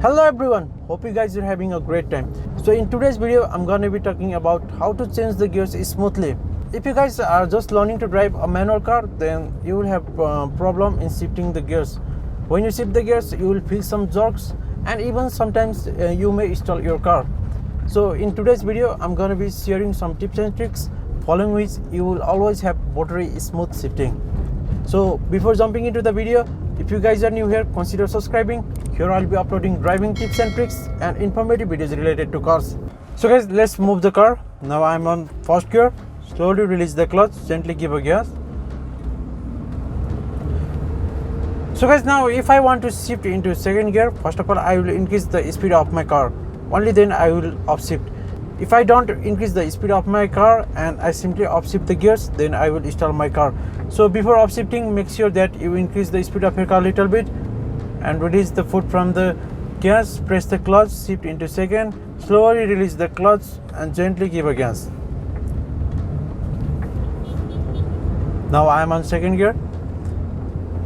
Hello everyone, hope you guys are having a great time. So in today's video I'm going to be talking about how to change the gears smoothly. If you guys are just learning to drive a manual car, then you will have problem in shifting the gears. When you shift the gears, you will feel some jerks and even sometimes you may stall your car. So in today's video I'm going to be sharing some tips and tricks following which you will always have buttery smooth shifting. So before jumping into the video, if you guys are new here, consider subscribing. Here I'll be uploading driving tips and tricks and informative videos related to cars. So guys, let's move the car. Now I'm on first gear. Slowly release the clutch, gently give a gas. So guys, now if I want to shift into second gear, first of all I will increase the speed of my car. Only then I will upshift. If I don't increase the speed of my car and I simply upshift the gears, then I will stall my car. So before upshifting, make sure that you increase the speed of your car a little bit and release the foot from the gas. Press the clutch, shift into second, slowly release the clutch and gently give a gas. Now I am on second gear.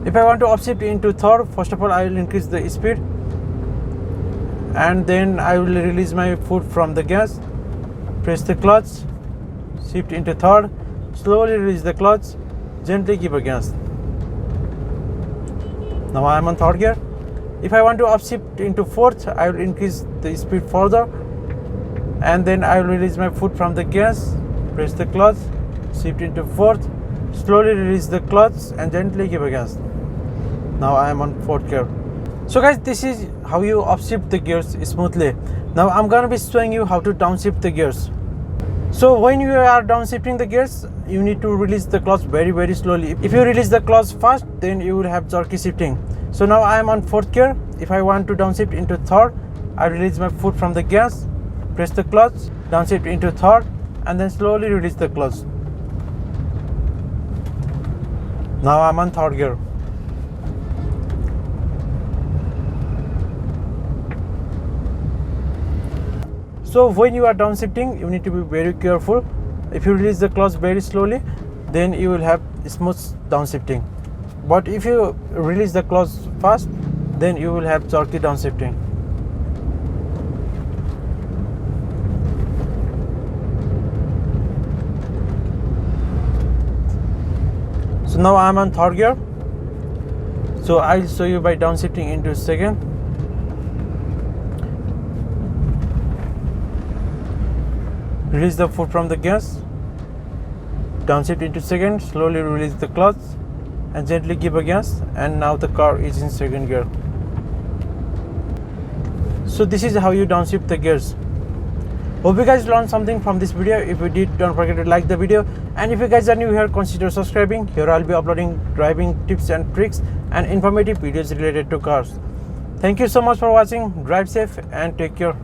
If I want to upshift into third, first of all I will increase the speed and then I will release my foot from the gas. Press the clutch, shift into third, slowly release the clutch, gently give a gas. Now I am on third gear. If I want to upshift into fourth, I will increase the speed further and then I will release my foot from the gas, press the clutch, shift into fourth, slowly release the clutch and gently give a gas. Now I am on fourth gear. So guys, this is how you upshift the gears smoothly. Now I'm gonna be showing you how to downshift the gears. So when you are downshifting the gears, you need to release the clutch very slowly. If you release the clutch fast, then you will have jerky shifting. So now I am on fourth gear. If I want to downshift into third, I release my foot from the gas, press the clutch, downshift into third, and then slowly release the clutch. Now I'm on third gear. So when you are downshifting, you need to be very careful. If you release the clutch very slowly, then you will have smooth downshifting. But if you release the clutch fast, then you will have jerky downshifting. So now I am on third gear. So I'll show you by downshifting into second. Release the foot from the gas, downshift into second, slowly release the clutch and gently give a gas, and now the car is in second gear. So this is how you downshift the gears. Hope you guys learned something from this video. If you did, don't forget to like the video, and if you guys are new here, consider subscribing. Here I'll be uploading driving tips and tricks and informative videos related to cars. Thank you so much for watching. Drive safe and take care.